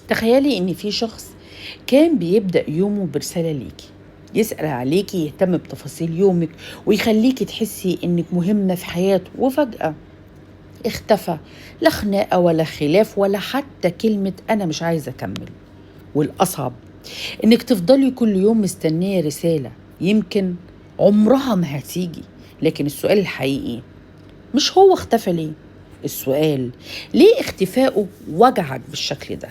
تخيلي إن في شخص كان بيبدأ يومه برسالة ليكي، يسأل عليكي، يهتم بتفاصيل يومك ويخليكي تحسي إنك مهمة في حياته، وفجأة اختفى. لا خناقة ولا خلاف ولا حتى كلمة أنا مش عايزة أكمل. والأصعب إنك تفضلي كل يوم مستنية رسالة يمكن عمرها ما هتيجي. لكن السؤال الحقيقي مش هو اختفى ليه، السؤال ليه اختفائه وجعك بالشكل ده.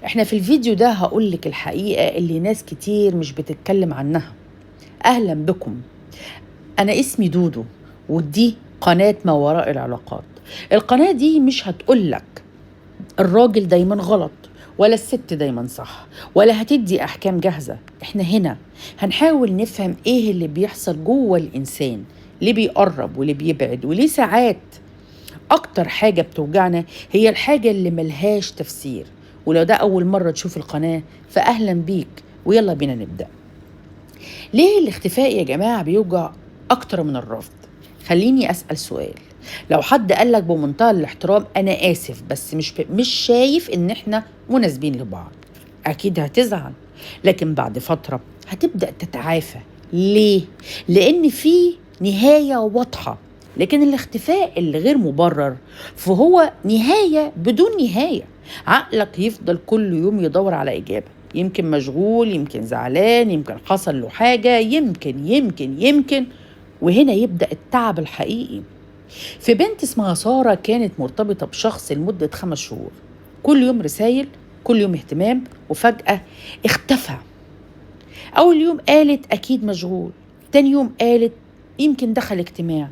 احنا في الفيديو ده هقولك الحقيقة اللي ناس كتير مش بتتكلم عنها. أهلا بكم، أنا اسمي دودو، ودي قناة ما وراء العلاقات. القناة دي مش هتقولك الراجل دايما غلط ولا الست دايما صح، ولا هتدي أحكام جاهزة. احنا هنا هنحاول نفهم ايه اللي بيحصل جوه الإنسان، ليه بيقرب وليه بيبعد، وليه ساعات أكتر حاجة بتوجعنا هي الحاجة اللي ملهاش تفسير. ولو ده أول مرة تشوف القناة فأهلا بيك، ويلا بينا نبدأ. ليه الاختفاء يا جماعة بيوجع أكتر من الرفض؟ خليني أسأل سؤال. لو حد قالك بمنتهى الاحترام أنا آسف بس مش شايف إن إحنا مناسبين لبعض، أكيد هتزعل. لكن بعد فترة هتبدأ تتعافى. ليه؟ لأن في نهاية واضحة. لكن الاختفاء اللي غير مبرر فهو نهاية بدون نهاية. عقلك يفضل كل يوم يدور على إجابة، يمكن مشغول، يمكن زعلان، يمكن حصل له حاجة، يمكن. وهنا يبدأ التعب الحقيقي. في بنت اسمها سارة كانت مرتبطة بشخص لمدة 5 شهور، كل يوم رسايل، كل يوم اهتمام، وفجأة اختفى. أول يوم قالت أكيد مشغول، تاني يوم قالت يمكن دخل اجتماع،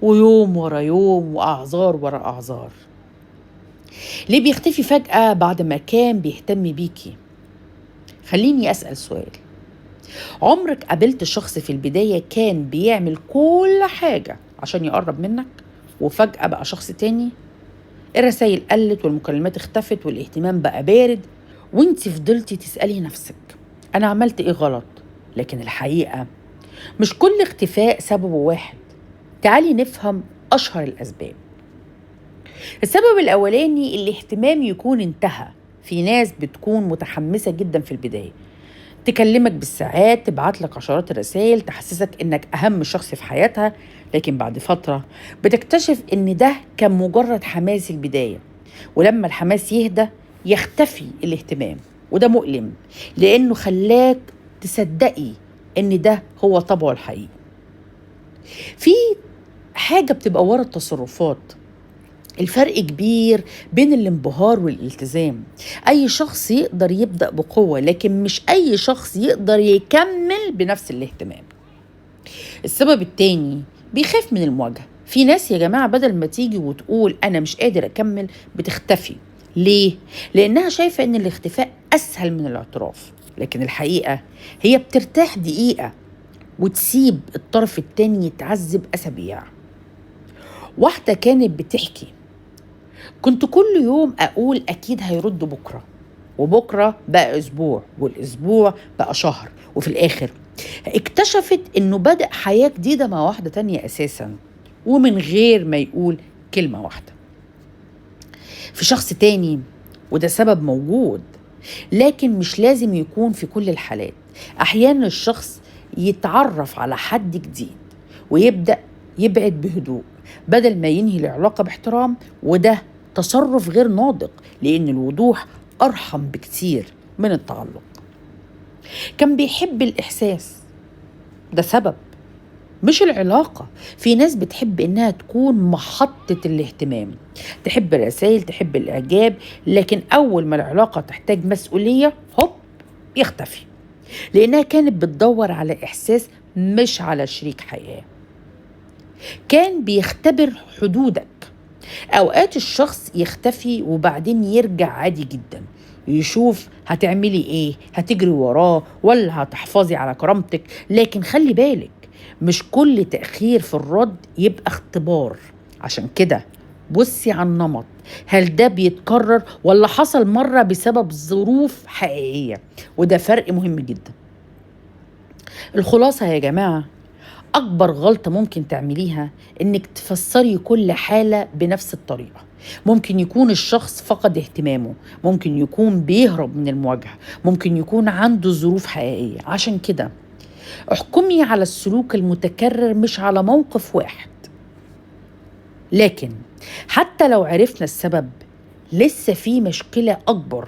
ويوم ورا يوم وأعذار ورا أعذار. ليه بيختفي فجأة بعد ما كان بيهتم بيكي؟ خليني أسأل سؤال. عمرك قابلت شخص في البداية كان بيعمل كل حاجة عشان يقرب منك وفجأة بقى شخص تاني؟ الرسائل قلت والمكالمات اختفت والاهتمام بقى بارد، وانت فضلتي تسألي نفسك أنا عملت إيه غلط؟ لكن الحقيقة مش كل اختفاء سببه واحد. تعالي نفهم أشهر الأسباب. السبب الأولاني الاهتمام يكون انتهى. في ناس بتكون متحمسة جدا في البداية، تكلمك بالساعات، تبعت لك عشرات الرسائل، تحسسك انك اهم شخص في حياتها. لكن بعد فترة بتكتشف ان ده كان مجرد حماس البداية، ولما الحماس يهدى يختفي الاهتمام. وده مؤلم لانه خلاك تصدقي ان ده هو طبعه الحقيقي. في حاجة بتبقى ورا التصرفات. الفرق كبير بين الانبهار والالتزام. أي شخص يقدر يبدأ بقوة، لكن مش أي شخص يقدر يكمل بنفس الاهتمام. السبب التاني بيخاف من المواجهة. في ناس يا جماعة بدل ما تيجي وتقول أنا مش قادر أكمل بتختفي. ليه؟ لأنها شايفة أن الاختفاء أسهل من الاعتراف. لكن الحقيقة هي بترتاح دقيقة وتسيب الطرف التاني يتعذب أسابيع. واحدة كانت بتحكي كنت كل يوم أقول أكيد هيرد بكرة، وبكرة بقى أسبوع، والأسبوع بقى شهر، وفي الآخر اكتشفت إنه بدأ حياة جديدة مع واحدة تانية أساساً، ومن غير ما يقول كلمة واحدة. في شخص تاني، وده سبب موجود لكن مش لازم يكون في كل الحالات. أحيانا الشخص يتعرف على حد جديد ويبدأ يبعد بهدوء بدل ما ينهي العلاقة باحترام، وده تصرف غير ناضج لأن الوضوح أرحم بكتير من التعلق. كان بيحب الإحساس، ده سبب مش العلاقة. في ناس بتحب إنها تكون محطة الاهتمام، تحب الرسائل، تحب الإعجاب، لكن أول ما العلاقة تحتاج مسؤولية هوب يختفي، لأنها كانت بتدور على إحساس مش على شريك حياة. كان بيختبر حدودك. أوقات الشخص يختفي وبعدين يرجع عادي جدا، يشوف هتعملي ايه، هتجري وراه ولا هتحفظي على كرامتك. لكن خلي بالك مش كل تأخير في الرد يبقى اختبار. عشان كده بصي على النمط، هل ده بيتكرر ولا حصل مرة بسبب ظروف حقيقية؟ وده فرق مهم جدا. الخلاصة يا جماعة، أكبر غلطة ممكن تعمليها إنك تفسري كل حالة بنفس الطريقة. ممكن يكون الشخص فقد اهتمامه، ممكن يكون بيهرب من المواجهة، ممكن يكون عنده ظروف حقيقية. عشان كده احكمي على السلوك المتكرر مش على موقف واحد. لكن حتى لو عرفنا السبب لسه في مشكلة أكبر.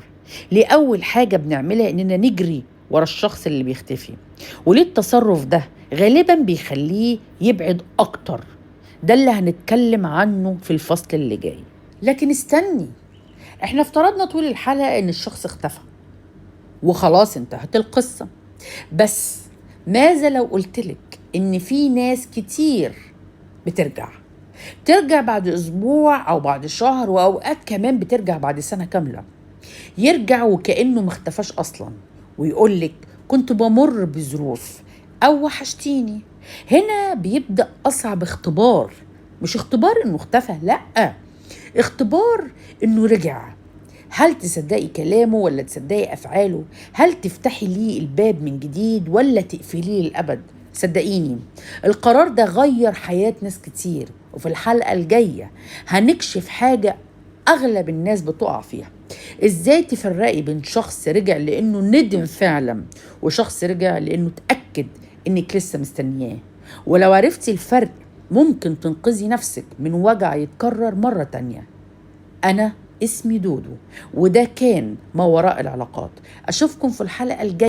لأول حاجة بنعملها إننا نجري ورا الشخص اللي بيختفي، وليه التصرف ده غالبا بيخليه يبعد أكتر. ده اللي هنتكلم عنه في الفصل اللي جاي. لكن استني، احنا افترضنا طول الحلقة إن الشخص اختفى وخلاص انتهت القصة. بس ماذا لو قلتلك إن في ناس كتير بترجع بعد أسبوع أو بعد شهر، وأوقات كمان بترجع بعد سنة كاملة. يرجع وكأنه مختفاش أصلا ويقولك كنت بمر بظروف أو وحشتيني. هنا بيبدأ أصعب اختبار، مش اختبار إنه اختفى، لأ، اختبار إنه رجع. هل تصدقي كلامه ولا تصدقي أفعاله؟ هل تفتحي ليه الباب من جديد ولا تقفليه للأبد؟ صدقيني القرار ده غير حياة ناس كتير. وفي الحلقة الجاية هنكشف حاجة أغلب الناس بتقع فيها: إزاي تفرقي بين شخص رجع لأنه ندم فعلا وشخص رجع لأنه تأكد إنك لسه مستنياه. ولو عرفتي الفرق ممكن تنقذي نفسك من وجع يتكرر مرة تانية. أنا اسمي دودو، وده كان ما وراء العلاقات. أشوفكم في الحلقة الجاية.